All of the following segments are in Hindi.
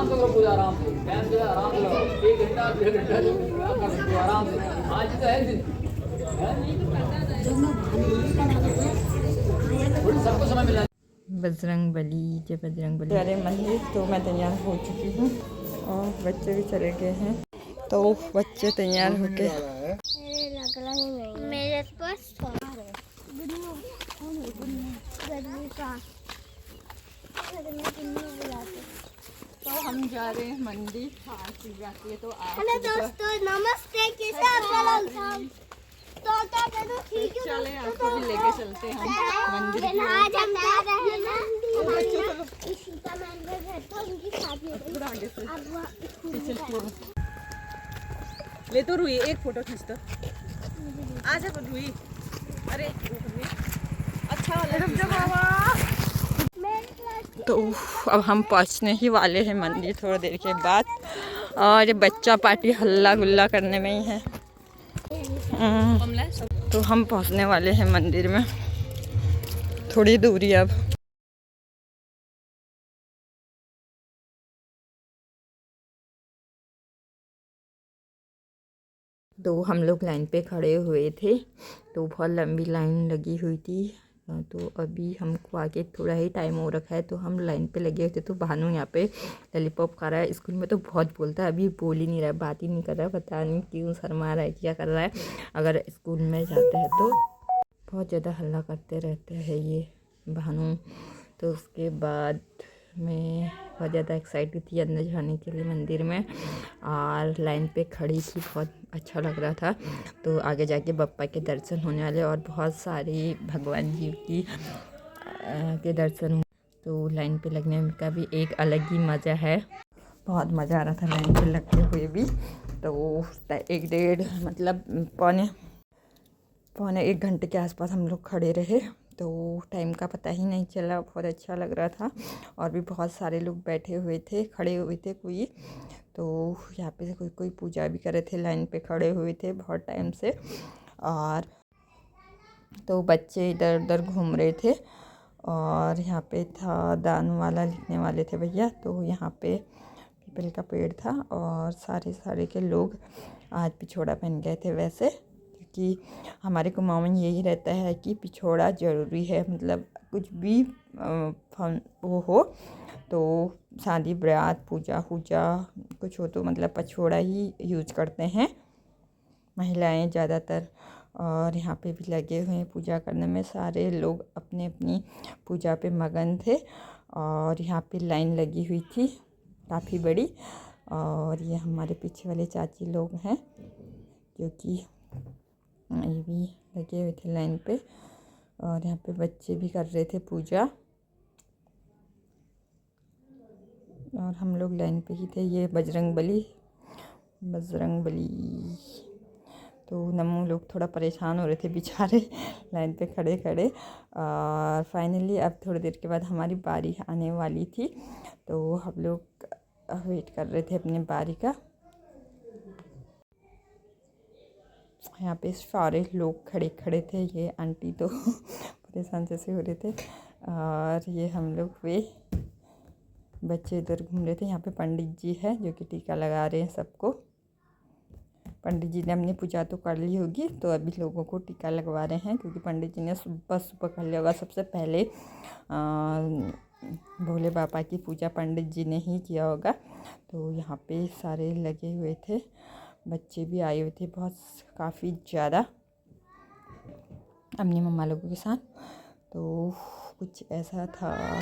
आराम से करो पूजा, आराम से टाइम से आराम से करो, 1 घंटा 1.5 घंटा जो कर सकते हो आराम से। आज तो है दिन, थोड़ी सबको समय मिलना। बजरंग बली, जय बजरंग बली वाले मंदिर। तो मैं तैयार हो चुकी हूँ और बच्चे भी चले गए हैं। तो बच्चे तैयार होके मेरे पास तो हम जा रहे हैं मंदिर। आरती जाती है तो हेलो दोस्तों, नमस्ते। कैसे आप लोग? तो क्या करूं? ठीक है, चले आपको भी लेके चलते हैं हम मंदिर की ओर। आज हम जा रहे हैं ना बच्चों चलो सीता मैम के घर पर, उनकी शादी है। थोड़ा आगे से अब वो पीछे की ओर। ले तो रुई एक फोटो खींच तो आ जा रुई। अरे अच्छा वाला रुक जा बाबा। तो अब हम पहुंचने ही वाले हैं मंदिर थोड़ी देर के बाद। और ये बच्चा पार्टी हल्ला गुल्ला करने में ही है। तो हम पहुंचने वाले हैं मंदिर में, थोड़ी दूरी अब। तो हम लोग लाइन पे खड़े हुए थे, तो बहुत लंबी लाइन लगी हुई थी। तो अभी हमको आगे थोड़ा ही टाइम हो रखा है, तो हम लाइन पे लगे हुए थे। तो भानु यहाँ पे लॉलीपॉप खा रहा है। स्कूल में तो बहुत बोलता है, अभी बोल ही नहीं रहा है, बात ही नहीं कर रहा है। पता नहीं क्यों शर्मा रहा है, क्या कर रहा है। अगर स्कूल में जाते हैं तो बहुत ज़्यादा हल्ला करते रहते हैं ये भानु। तो उसके बाद मैं बहुत ज़्यादा एक्साइटेड थी अंदर जाने के लिए मंदिर में, और लाइन पे खड़ी थी, बहुत अच्छा लग रहा था। तो आगे जाके बप्पा के दर्शन होने वाले और बहुत सारे भगवान जी की के दर्शन। तो लाइन पे लगने का भी एक अलग ही मज़ा है, बहुत मज़ा आ रहा था लाइन पे लगते हुए भी। तो 1 मतलब पौने 1 घंटे के आसपास हम लोग खड़े रहे। तो टाइम का पता ही नहीं चला, बहुत अच्छा लग रहा था। और भी बहुत सारे लोग बैठे हुए थे, खड़े हुए थे कोई। तो यहाँ पे से कोई पूजा भी कर रहे थे, लाइन पे खड़े हुए थे बहुत टाइम से। और तो बच्चे इधर उधर घूम रहे थे। और यहाँ पे था दान वाला लिखने वाले थे भैया। तो यहाँ पे पीपल का पेड़ था और सारे के लोग आज पिछोड़ा पहन गए थे वैसे, क्योंकि हमारे कुमाऊं में यही रहता है कि पिछोड़ा ज़रूरी है। मतलब कुछ भी वो हो तो शादी ब्यात पूजा कुछ हो तो मतलब पिछोड़ा ही यूज़ करते हैं महिलाएं ज़्यादातर। और यहाँ पे भी लगे हुए हैं पूजा करने में, सारे लोग अपनी अपनी पूजा पे मगन थे। और यहाँ पे लाइन लगी हुई थी काफ़ी बड़ी। और ये हमारे पीछे वाले चाची लोग हैं जो कि ये भी लगे हुए थे लाइन पे। और यहाँ पे बच्चे भी कर रहे थे पूजा, और हम लोग लाइन पे ही थे। ये बजरंग बली। तो नम्मू लोग थोड़ा परेशान हो रहे थे बेचारे लाइन पे खड़े खड़े। और फाइनली अब थोड़ी देर के बाद हमारी बारी आने वाली थी, तो हम लोग वेट कर रहे थे अपनी बारी का। यहाँ पे सारे लोग खड़े थे। ये आंटी तो परेशान जैसे हो रहे थे। और ये हम लोग वे बच्चे इधर घूम रहे थे। यहाँ पे पंडित जी है जो कि टीका लगा रहे हैं सबको। पंडित जी ने अपनी पूजा तो कर ली होगी, तो अभी लोगों को टीका लगवा रहे हैं, क्योंकि पंडित जी ने सुबह कर लिया होगा। सबसे पहले भोले बाबा की पूजा पंडित जी ने ही किया होगा। तो यहाँ पे सारे लगे हुए थे, बच्चे भी आए हुए थे बहुत, काफ़ी ज़्यादा अपनी मम्मा लोगों के साथ। तो कुछ ऐसा था।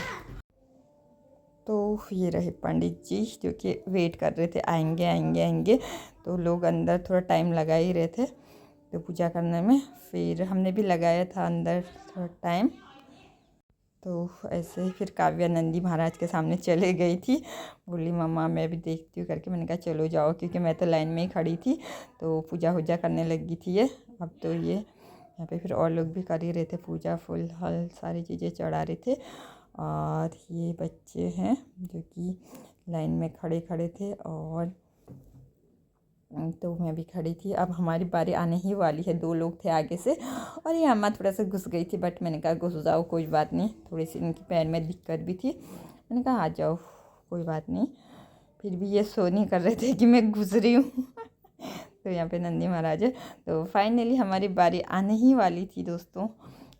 तो ये रहे पंडित जी जो कि वेट कर रहे थे, आएंगे। तो लोग अंदर थोड़ा टाइम लगा ही रहे थे तो पूजा करने में। फिर हमने भी लगाया था अंदर थोड़ा टाइम। तो ऐसे ही फिर काव्या नंदी महाराज के सामने चले गई थी, बोली मम्मा मैं भी देखती हूँ करके। मैंने कहा चलो जाओ, क्योंकि मैं तो लाइन में ही खड़ी थी। तो पूजा करने लगी थी ये। अब तो ये यहाँ पे फिर और लोग भी कर ही रहे थे पूजा, फूल हल सारी चीज़ें चढ़ा रहे थे। और ये बच्चे हैं जो कि लाइन में खड़े थे। और तो मैं भी खड़ी थी। अब हमारी बारी आने ही वाली है, 2 लोग थे आगे से। और ये अम्मा थोड़ा सा घुस गई थी, बट मैंने कहा घुस जाओ कोई बात नहीं, थोड़ी सी इनकी पैर में दिक्कत भी थी। मैंने कहा आ जाओ कोई बात नहीं। फिर भी ये शो नहीं कर रहे थे कि मैं घुस रही हूँ। तो यहाँ पे नंदी महाराज है। तो फाइनली हमारी बारी आने ही वाली थी दोस्तों।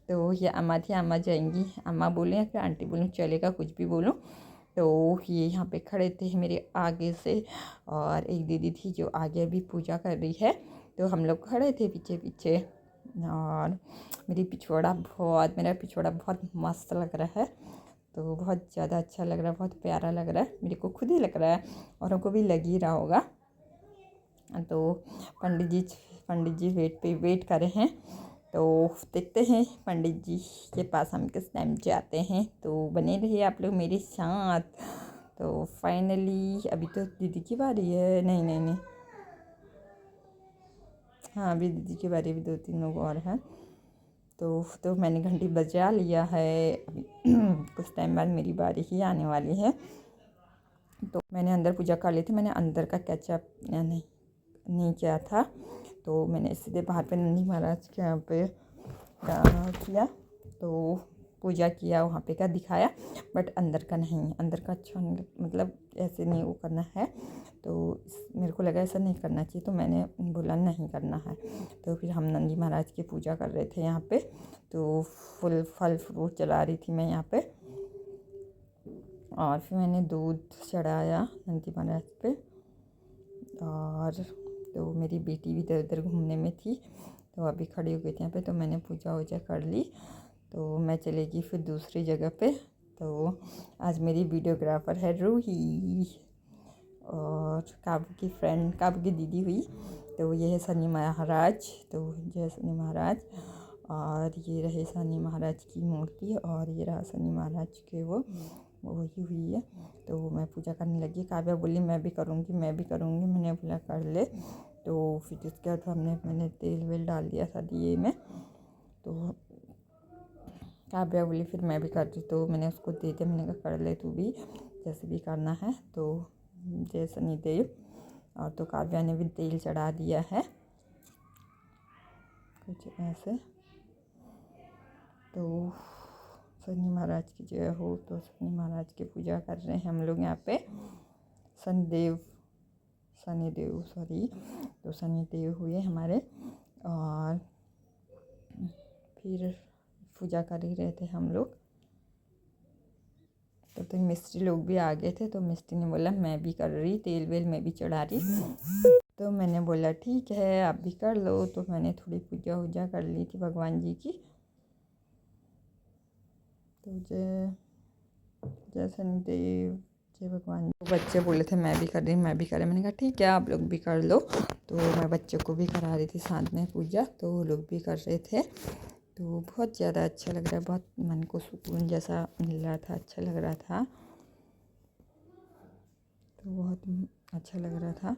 तो ये अम्मा थी, अम्मा जाएंगी, अम्मा बोलें या फिर आंटी बोलूँ, चलेगा कुछ भी बोलूँ। तो ये यहाँ पे खड़े थे मेरे आगे से, और एक दीदी थी जो आगे भी पूजा कर रही है। तो हम लोग खड़े थे पीछे पीछे, और मेरा पिछवाड़ा बहुत मस्त लग रहा है। तो बहुत ज़्यादा अच्छा लग रहा है, बहुत प्यारा लग रहा है, मेरे को खुद ही लग रहा है, और उनको भी लग ही रहा होगा। तो पंडित जी वेट कर रहे हैं। तो देखते हैं पंडित जी के पास हम किस टाइम जाते हैं। तो बने रहिए आप लोग मेरे साथ। तो फाइनली अभी तो दीदी की बारी है, नहीं, हाँ अभी दीदी की बारी, अभी 2-3 लोग और हैं। तो मैंने घंटी बजा लिया है, अभी कुछ टाइम बाद मेरी बारी ही आने वाली है। तो मैंने अंदर पूजा कर ली थी, मैंने अंदर का कैचअप नहीं किया था। तो मैंने सीधे बाहर पे नंदी महाराज के यहाँ पे किया, तो पूजा किया, वहाँ पे का दिखाया, बट अंदर का नहीं, अंदर का अच्छा नहीं, मतलब ऐसे नहीं वो करना है। तो मेरे को लगा ऐसा नहीं करना चाहिए, तो मैंने बोला नहीं करना है। तो फिर हम नंदी महाराज की पूजा कर रहे थे यहाँ पे। तो फल फ्रूट चला रही थी मैं यहाँ पे, और फिर मैंने दूध चढ़ाया नंदी महाराज पे। और तो मेरी बेटी भी इधर उधर घूमने में थी, तो अभी खड़ी हो गई थी यहाँ पे। तो मैंने पूजा वूजा कर ली, तो मैं चलेगी फिर दूसरी जगह पे। तो आज मेरी वीडियोग्राफर है रूही, और काबू की दीदी हुई। तो ये है शनि महाराज, तो जय शनि महाराज। और ये रहे शनि महाराज की मूर्ति, और ये रहा शनि महाराज के वो वही हुई है। तो मैं पूजा करने लगी, काव्या बोली मैं भी करूँगी। मैंने बोला कर ले। तो फिर उसके बाद मैंने तेल वेल डाल दिया था दिए में। तो काव्या बोली फिर मैं भी करती, तो मैंने उसको दे दिया, मैंने कहा कर ले तू भी, जैसे भी करना है। तो जय शनिदेव। और तो काव्या ने भी तेल चढ़ा दिया है कुछ ऐसे। तो शनि महाराज की जय हो। तो शनि महाराज की पूजा कर रहे हैं हम लोग यहाँ पे। शनिदेव तो शनिदेव हुए हमारे। और फिर पूजा कर ही रहे थे हम लोग। तो मिस्त्री लोग भी आ गए थे, तो मिस्त्री ने बोला मैं भी कर रही, तेल वेल मैं भी चढ़ा रही। तो मैंने बोला ठीक है आप भी कर लो। तो मैंने थोड़ी पूजा वूजा कर ली थी भगवान जी की। तो जय शनिदेव, जय भगवान। तो बच्चे बोले थे मैं भी कर रही, मैंने कहा ठीक है आप लोग भी कर लो। तो मैं बच्चों को भी करा रही थी साथ में पूजा, तो वो लोग भी कर रहे थे। तो बहुत ज़्यादा अच्छा लग रहा है, बहुत मन को सुकून जैसा मिल रहा था, अच्छा लग रहा था। तो बहुत अच्छा लग रहा था।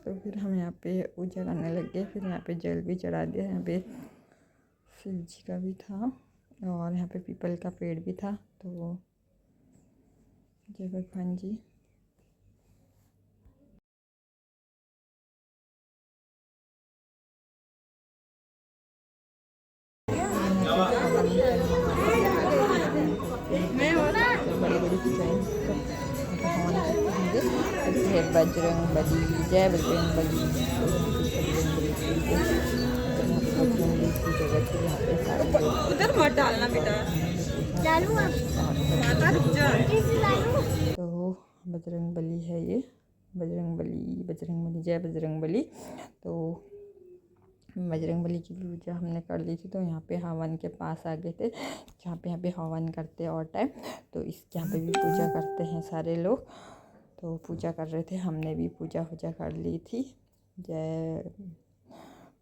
तो फिर हम यहाँ पे पूजा करने लग गए। फिर यहाँ पे जल भी चढ़ा दिया, यहाँ पे शिव जी का भी था, और यहाँ पे पीपल का पेड़ भी था। तो जय भगवान जी। बड़ी बड़ी डिजाइन है बजरंग बली, जय बजरंग बली। की जगह थी यहाँ पे सारे लोग उधर मत डालना बेटा। डालू आप माता रुक जा। तो बजरंग बली है ये, बजरंग बली, जय बजरंग बली। तो बजरंग बली की पूजा हमने कर ली थी। तो यहाँ पे हवन के पास आ गए थे, जहाँ पे यहाँ पे हवन करते हैं और टाइम। तो इस यहाँ पे भी पूजा करते हैं सारे लोग। तो पूजा कर रहे थे, हमने भी पूजा कर ली थी। जय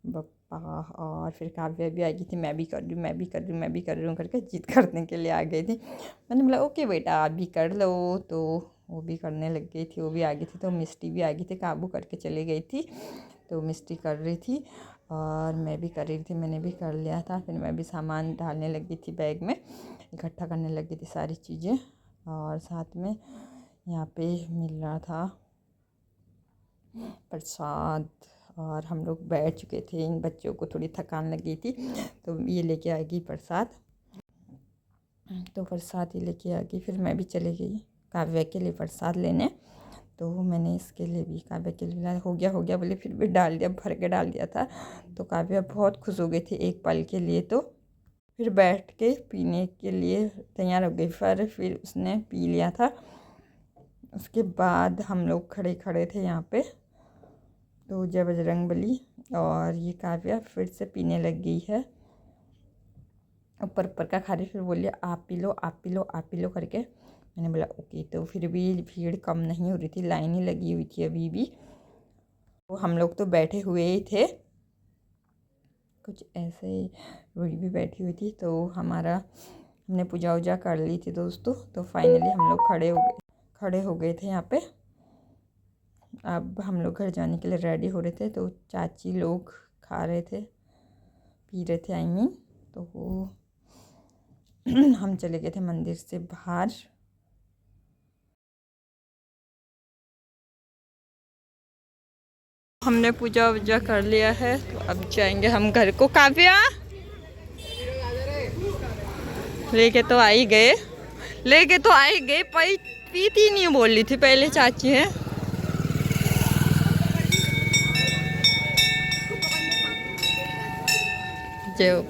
बप्पा। और फिर काव्या भी आ गई थी, मैं भी कर रही हूँ करके जिद करने के लिए आ गई थी। मैंने बोला ओके बेटा आप भी कर लो। तो वो भी करने लग गई थी, वो भी आ गई थी। तो मिस्टी भी आ गई थी, काबू करके चली गई थी। तो मिस्टी कर रही थी और मैं भी कर रही थी, मैंने भी कर लिया था। फिर मैं भी सामान डालने लगी थी, बैग में इकट्ठा करने लगी थी सारी चीज़ें। और साथ में यहाँ पे मिल रहा था प्रसाद, और हम लोग बैठ चुके थे। इन बच्चों को थोड़ी थकान लगी थी, तो ये लेके आएगी प्रसाद। तो प्रसाद ही लेके आ गई। फिर मैं भी चली गई काव्या के लिए प्रसाद लेने। तो मैंने इसके लिए भी काव्या के लिए हो गया बोले, फिर भी डाल दिया, भर के डाल दिया था। तो काव्या बहुत खुश हो गई थी एक पल के लिए। तो फिर बैठ के पीने के लिए तैयार हो गई, फिर उसने पी लिया था। उसके बाद हम लोग खड़े खड़े थे यहाँ पे। तो जय बजरंगबली। और ये काव्या फिर से पीने लग गई है, ऊपर ऊपर का खा रही। फिर बोलिए आप पी लो, आप पी लो, आप पी लो करके। मैंने बोला ओके। तो फिर भी भीड़ कम नहीं हो रही थी, लाइन ही लगी हुई थी अभी भी। तो हम लोग तो बैठे हुए ही थे, कुछ ऐसे ही रूही भी बैठी हुई थी। तो हमने पूजा वूजा कर ली थी दोस्तों। तो फाइनली हम लोग खड़े हो गए थे यहाँ पे। अब हम लोग घर जाने के लिए रेडी हो रहे थे। तो चाची लोग खा रहे थे, पी रहे थे, आई मीन। तो हम चले गए थे मंदिर से बाहर। हमने पूजा वूजा कर लिया है। तो अब जाएंगे हम घर को। काव्या लेके तो आ ही गए, पीती नहीं बोल रही थी पहले चाची है। जो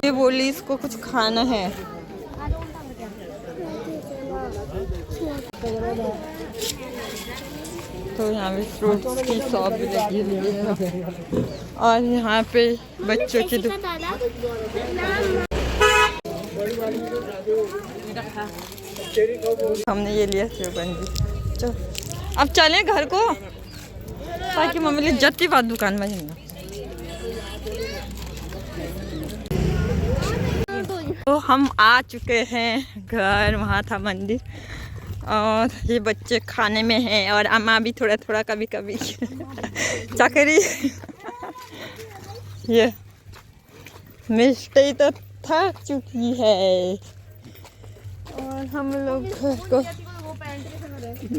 ये बोली इसको कुछ खाना है। तो यहाँ पे फ्रूट्स की शॉप भी लगी हुई है। और यहाँ पे बच्चों की हमने ये लिया शिवगंजी। चल अब चलें घर को, ताकि मम्मी लिए जत्ती बात दुकान में जाना। तो हम आ चुके हैं घर, वहाँ था मंदिर। और ये बच्चे खाने में हैं और अम्मा भी थोड़ा थोड़ा कभी कभी चकरी। ये मिस्टी तो थक चुकी है। और हम लोग घर को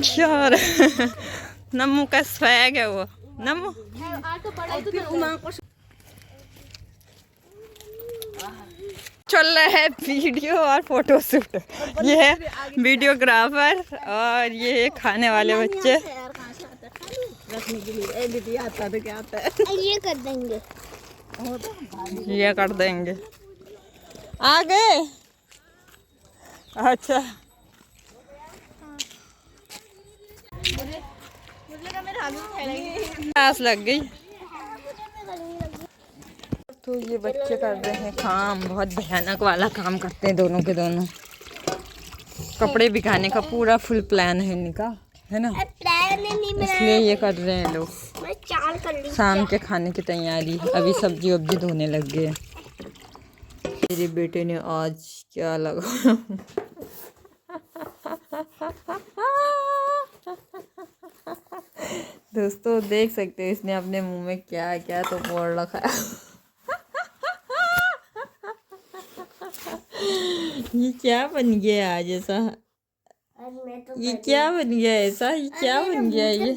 चार नमू का स्वैग है वो। नमू चल रहा है वीडियो और फोटो शूट। ये है वीडियोग्राफर और ये खाने वाले बच्चे। ये कर देंगे। आ गए? अच्छा प्यास लग गई। तो ये बच्चे कर रहे हैं काम, बहुत भयानक वाला काम करते हैं दोनों के दोनों। कपड़े भिगाने का पूरा फुल प्लान है इनका, है ना? इसलिए ये कर रहे हैं लोग। शाम के खाने की तैयारी, अभी सब्जी वब्जी धोने लग गए। मेरे बेटे ने आज क्या लगा दोस्तों देख सकते हो इसने अपने मुंह में क्या क्या तो बोल रखा है। ये क्या बन गया आज ऐसा? ये क्या बन गया ऐसा? ये क्या बन गया ये?